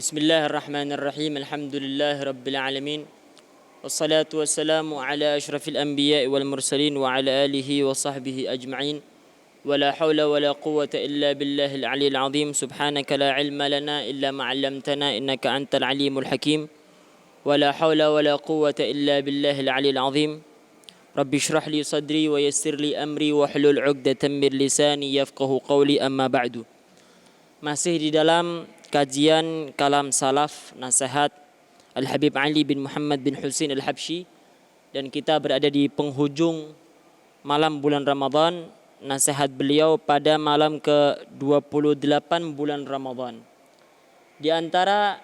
Bismillahirrahmanirrahim. Alhamdulillahi rabbil alamin. Wassalatu wassalamu ala asyrafil anbiya'i wal mursalin wa ala alihi wa sahbihi ajma'in. Wa la hawla wa la quwwata illa billahil aliyil azim. Subhanaka la ilma lana illa ma 'allamtana innaka antal alimul hakim. Wa la hawla wa la quwwata illa billahil aliyil azim. Rabbi shrah li sadri wa yassir li amri wa hlul 'uqdatam min lisani yafqahu qawli, amma ba'du. Masih di dalam kajian kalam salaf nasihat Al-Habib Ali bin Muhammad bin Husain Al-Habsyi, dan kita berada di penghujung malam bulan Ramadan. Nasihat beliau pada malam ke-28 bulan Ramadan. Di antara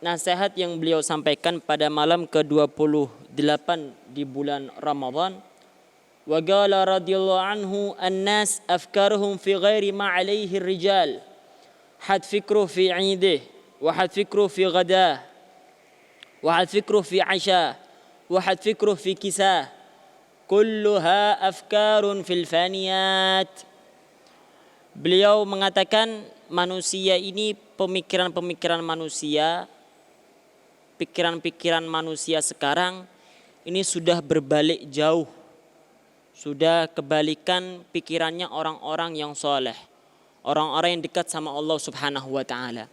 nasihat yang beliau sampaikan pada malam ke-28 di bulan Ramadan, wa qala radhiyallahu anhu an-nas afkaruhum fi ghairi ma alaihi rijal. حد فكره في عيده وحد فكره في غداه وحد فكره في عشاه وحد فكره في كساه كلها أفكار في الفانيات. Beliau mengatakan manusia ini, pemikiran-pemikiran manusia, pikiran-pikiran manusia sekarang ini sudah berbalik jauh, sudah kebalikan pikirannya orang-orang yang soleh, orang-orang yang dekat sama Allah Subhanahu wa ta'ala.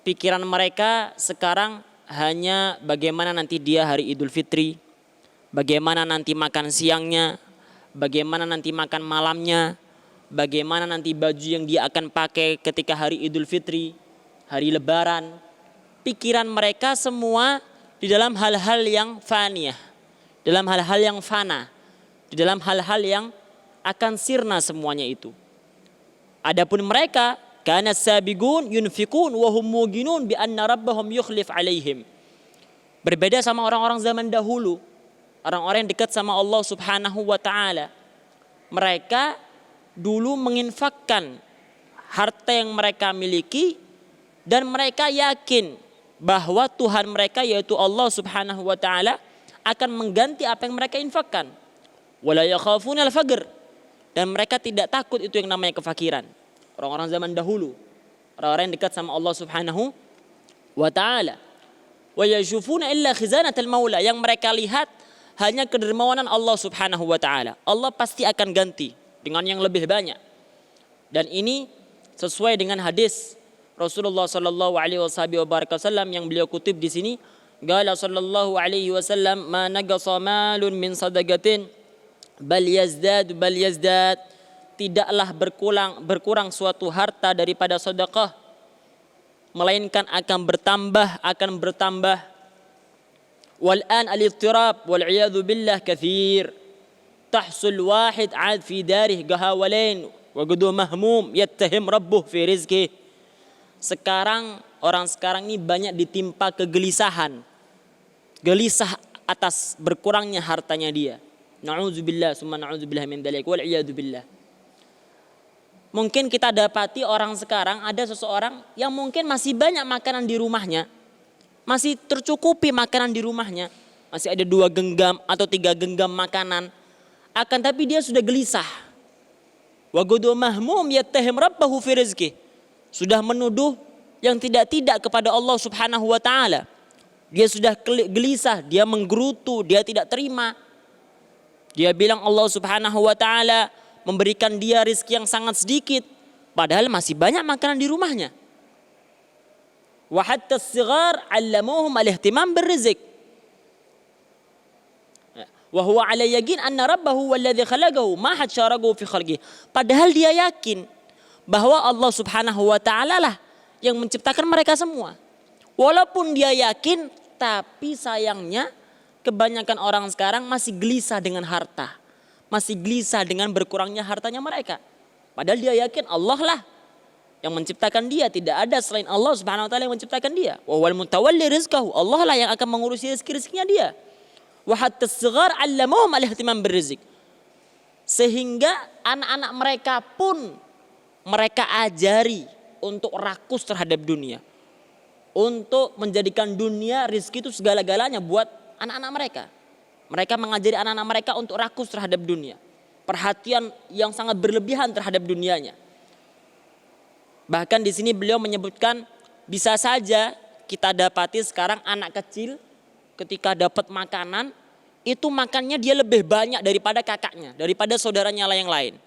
Pikiran mereka sekarang hanya bagaimana nanti dia hari Idul Fitri, bagaimana nanti makan siangnya, bagaimana nanti makan malamnya, bagaimana nanti baju yang dia akan pakai ketika hari Idul Fitri, hari Lebaran. Pikiran mereka semua di dalam hal-hal yang faniyah, dalam hal-hal yang fana, di dalam hal-hal yang akan sirna semuanya itu. Adapun mereka, kana sabiqun yunfikun wa hum muqinun bi anna rabbahum yukhlif alaihim. Berbeda sama orang-orang zaman dahulu, orang-orang yang dekat sama Allah Subhanahu wa taala. Mereka dulu menginfakkan harta yang mereka miliki dan mereka yakin bahwa Tuhan mereka yaitu Allah Subhanahu wa taala akan mengganti apa yang mereka infakkan. Wala yakhafuna al-faqr. Dan mereka tidak takut itu yang namanya kefakiran. Orang-orang zaman dahulu, orang-orang yang dekat sama Allah Subhanahu wa ta'ala. Wa yashufuna illa khizanatal maula. Yang mereka lihat hanya kedermawanan Allah Subhanahu wa ta'ala. Allah pasti akan ganti dengan yang lebih banyak. Dan ini sesuai dengan hadis Rasulullah sallallahu alaihi wasallam yang beliau kutip di sini. Qala sallallahu alaihi wasallam, ma naqasa malun min sadaqatin bal yazdad. Tidaklah berkurang suatu harta daripada sedekah, melainkan akan bertambah. Wal an al-ittirab wal iyadu billah kathir. Tahsul wahid ad fi darih gahawalain wa gudu mahmum yattahim rabbuh fi rizqih. Orang sekarang ini banyak ditimpa kegelisahan, gelisah atas berkurangnya hartanya dia. Na'udzubillah summa na'udzubillah min dzalik wal iyadu billah. Mungkin kita dapati orang sekarang, ada seseorang yang mungkin masih banyak makanan di rumahnya, masih tercukupi makanan di rumahnya, masih ada 2 genggam atau 3 genggam makanan, akan tapi dia sudah gelisah. Wa gudu mahmum yattahim rabbahu fi rizqih. Sudah menuduh yang tidak-tidak kepada Allah Subhanahu wa taala. Dia sudah gelisah, dia menggerutu, dia tidak terima. Dia bilang Allah Subhanahu wa ta'ala memberikan dia rizki yang sangat sedikit, padahal masih banyak makanan di rumahnya. Wa hatta as-sighar 'allamuhum al-ihtimam bir-rizq. Wa huwa 'ala yaqin anna rabbahu walladhi khalaqahu ma had syarakahu fi khalqihi. Padahal dia yakin bahwa Allah Subhanahu wa ta'ala lah yang menciptakan mereka semua. Walaupun dia yakin, tapi sayangnya kebanyakan orang sekarang masih gelisah dengan harta. Masih gelisah dengan berkurangnya hartanya mereka. Padahal dia yakin Allah lah yang menciptakan dia. Tidak ada selain Allah Subhanahu wa ta'ala yang menciptakan dia. Wa huwal mutawalli rizqahu. Allah lah yang akan mengurusi rezeki-rezekinya dia. Wa hatta as-sighar 'allamuhum al-ihtimam bir-rizq. Sehingga anak-anak mereka pun mereka ajari untuk rakus terhadap dunia. Untuk menjadikan dunia, rizki itu segala-galanya buat anak-anak mereka. Mereka mengajari anak-anak mereka untuk rakus terhadap dunia. Perhatian yang sangat berlebihan terhadap dunianya. Bahkan di sini beliau menyebutkan bisa saja kita dapati sekarang anak kecil ketika dapat makanan, itu makannya dia lebih banyak daripada kakaknya, daripada saudaranya yang lain.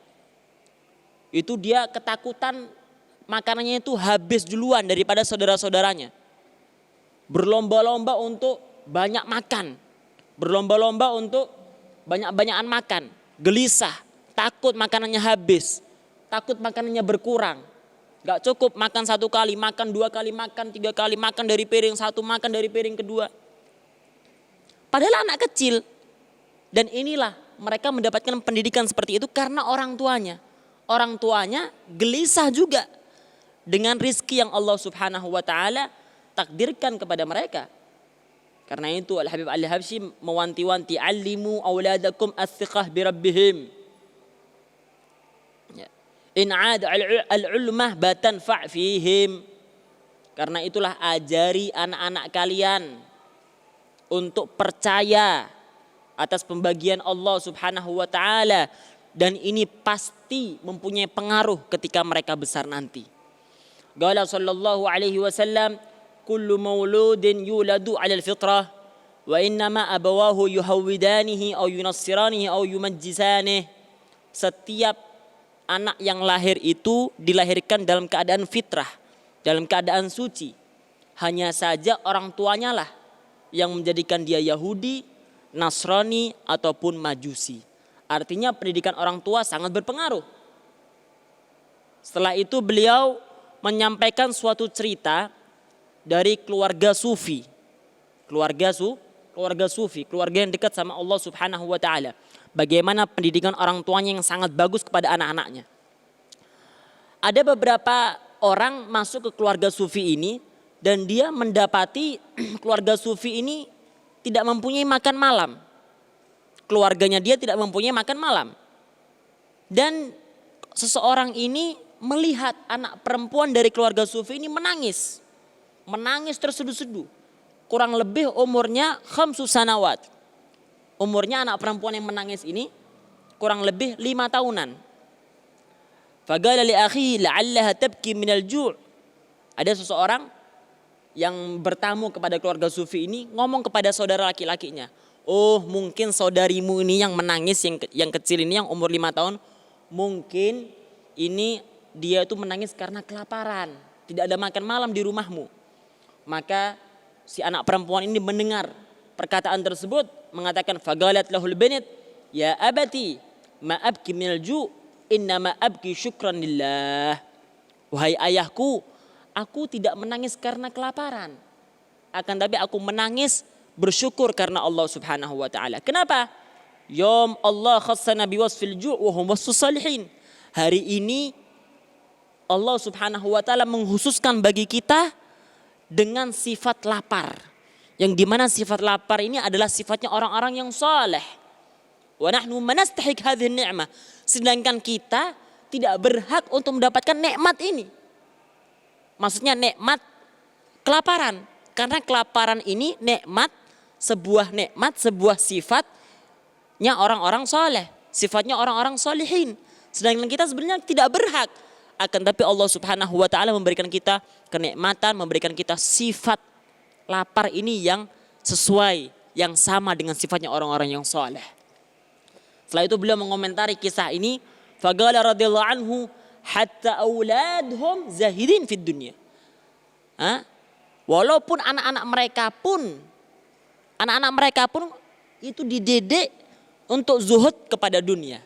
Itu dia ketakutan makanannya itu habis duluan daripada saudara-saudaranya. Berlomba-lomba untuk banyak makan. Berlomba-lomba untuk banyak-banyakan makan. Gelisah, takut makanannya habis. Takut makanannya berkurang. Gak cukup makan 1 kali, makan 2 kali, makan 3 kali, makan dari piring 1, makan dari piring kedua. Padahal anak kecil. Dan inilah mereka mendapatkan pendidikan seperti itu karena orang tuanya. Orang tuanya gelisah juga dengan rizki yang Allah Subhanahu wa ta'ala takdirkan kepada mereka. Karena itu Al-Habib Al-Habsyi mewanti-wanti, "Allimu awladakum as-siqah bi rabbihim. In 'ada al-'ulmah batanfa' fihim." Karena itulah ajari anak-anak kalian untuk percaya atas pembagian Allah Subhanahu wa ta'ala. Dan ini pasti mempunyai pengaruh ketika mereka besar nanti. Qala sallallahu alaihi wasallam, "Kullu mauludin yuladu 'alal fitrah wa innama abawahu yuhawwidanihi aw yunassiranihi aw yumajjisanihi." Setiap anak yang lahir itu dilahirkan dalam keadaan fitrah, dalam keadaan suci. Hanya saja orang tuanya lah yang menjadikan dia Yahudi, Nasrani ataupun Majusi. Artinya pendidikan orang tua sangat berpengaruh. Setelah itu beliau menyampaikan suatu cerita dari keluarga sufi. Keluarga sufi, keluarga yang dekat sama Allah Subhanahu wa ta'ala. Bagaimana pendidikan orang tuanya yang sangat bagus kepada anak-anaknya. Ada beberapa orang masuk ke keluarga sufi ini dan dia mendapati keluarga sufi ini tidak mempunyai makan malam. Keluarganya dia tidak mempunyai makan malam. Dan seseorang ini melihat anak perempuan dari keluarga sufi ini menangis. Menangis terseduh-seduh. Kurang lebih umurnya 5 sanawat. Umurnya anak perempuan yang menangis ini kurang lebih 5 tahunan. Faqala li akhi la'allaha tabki minal ju'. Ada seseorang yang bertamu kepada keluarga sufi ini ngomong kepada saudara laki-lakinya, "Oh, mungkin saudarimu ini yang menangis, yang kecil ini yang umur 5 tahun, mungkin ini dia itu menangis karena kelaparan, tidak ada makan malam di rumahmu." Maka si anak perempuan ini mendengar perkataan tersebut, mengatakan, "Fagalat lahul binit, ya abati, ma abki minal ju', innama abki syukran lillah." Wahai ayahku, aku tidak menangis karena kelaparan, akan tapi aku menangis bersyukur karena Allah Subhanahu wa ta'ala. Kenapa? Yom Allah khassana biwasfil ju' wa hum wasfus salihin. Hari ini Allah Subhanahu wa ta'ala menghususkan bagi kita dengan sifat lapar. Yang dimana sifat lapar ini adalah sifatnya orang-orang yang saleh. Wa nahnu manastahik hadhihi ni'mah. Sedangkan kita tidak berhak untuk mendapatkan nikmat ini. Maksudnya nikmat kelaparan. Karena kelaparan ini sebuah sifatnya orang-orang soleh. Sifatnya orang-orang solihin. Sedangkan kita sebenarnya tidak berhak. Akan tapi Allah Subhanahu wa ta'ala memberikan kita kenikmatan, memberikan kita sifat lapar ini yang sesuai, yang sama dengan sifatnya orang-orang yang soleh. Setelah itu beliau mengomentari kisah ini. Faqala radhiyallahu anhu, hatta auladhum zahidin fid dunya. Walaupun anak-anak mereka pun itu dididik untuk zuhud kepada dunia.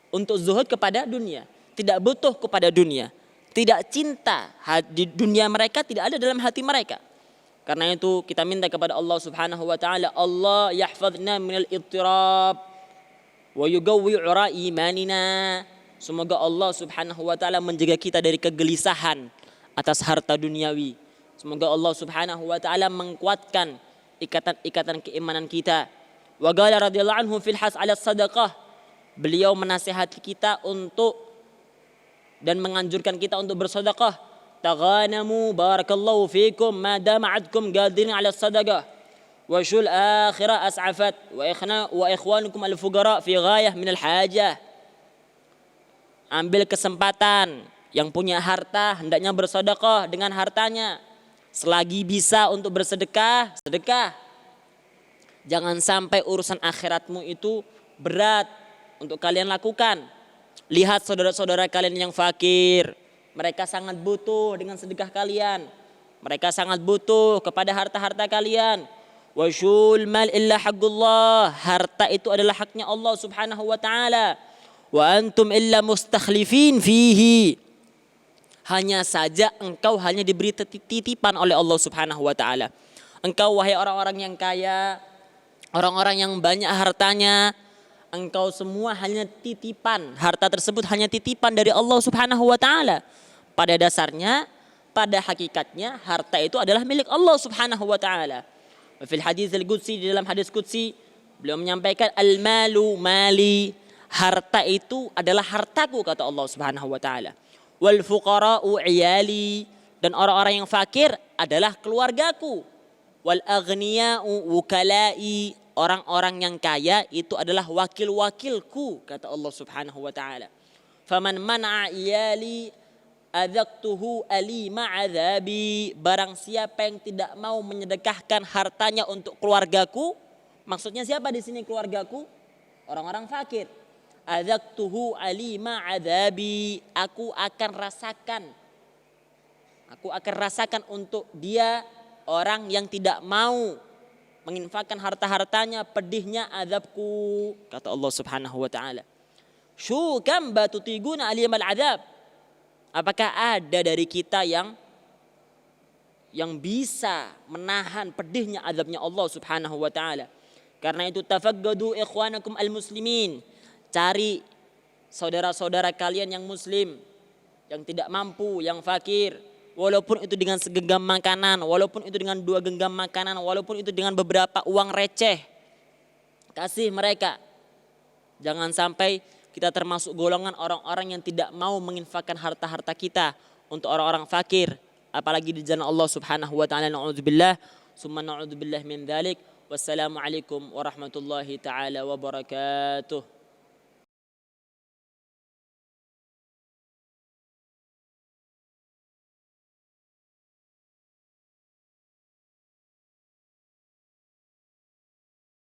Untuk zuhud kepada dunia. Tidak butuh kepada dunia. Tidak cinta di dunia mereka tidak ada dalam hati mereka. Karena itu kita minta kepada Allah Subhanahu wa ta'ala, Allah yahfadna minal ittirab wa yugawwi'ura imanina. Semoga Allah Subhanahu wa ta'ala menjaga kita dari kegelisahan atas harta duniawi. Semoga Allah Subhanahu wa ta'ala menguatkan ikatan-ikatan keimanan kita. Wa qala radhiyallahu anhu fil has 'ala sadaqah. Beliau menasihati kita untuk dan menganjurkan kita untuk bersedekah. Taghanamu barakallahu fikum ma dama 'adkum qadirin 'ala sadaqah. Wa shul akhirah as'afat wa ikhwanukum al-fuqara fi ghayah min al-hajah. Ambil kesempatan, yang punya harta hendaknya bersedekah dengan hartanya Selagi bisa untuk bersedekah, sedekah. Jangan sampai urusan akhiratmu itu berat untuk kalian lakukan. Lihat saudara-saudara kalian yang fakir, mereka sangat butuh dengan sedekah kalian. Mereka sangat butuh kepada harta-harta kalian. Washul mal illa haqqullah. Harta itu adalah haknya Allah Subhanahu wa taala. Wa antum illa mustakhlifin fihi. Hanya saja engkau hanya diberi titipan oleh Allah Subhanahu wa taala. Engkau wahai orang-orang yang kaya, orang-orang yang banyak hartanya, engkau semua hanya titipan. Harta tersebut hanya titipan dari Allah Subhanahu wa taala. Pada dasarnya, pada hakikatnya harta itu adalah milik Allah Subhanahu wa taala. Fil hadis al-qudsi, di dalam hadis qudsi beliau menyampaikan al-malu mali, harta itu adalah hartaku kata Allah Subhanahu wa taala. Wal fuqara'u iyali, dan orang-orang yang fakir adalah keluargaku. Wal aghniya'u wukalai, orang-orang yang kaya itu adalah wakil-wakilku kata Allah Subhanahu wa taala. Faman mana'a iyali adzaqtuhu alima adzabi, barang siapa yang tidak mau menyedekahkan hartanya untuk keluargaku, maksudnya siapa di sini keluargaku? Orang-orang fakir. Adzaqtuhu alima adzabi, aku akan rasakan untuk dia, orang yang tidak mau menginfakkan harta-hartanya, pedihnya azabku kata Allah Subhanahu wa taala. Syukam batutiguna alimal adzab, apakah ada dari kita yang bisa menahan pedihnya azabnya Allah Subhanahu wa taala? Karena itu tafaggadu ikhwanakum al-muslimin, cari saudara-saudara kalian yang muslim, yang tidak mampu, yang fakir, walaupun itu dengan segenggam makanan, walaupun itu dengan 2 genggam makanan, walaupun itu dengan beberapa uang receh, kasih mereka. Jangan sampai kita termasuk golongan orang-orang yang tidak mau menginfakkan harta-harta kita untuk orang-orang fakir, apalagi di jalan Allah Subhanahu wa taala. Na'udzubillah, summa na'udzubillah min dzalik. Wassalamualaikum warahmatullahi taala wabarakatuh.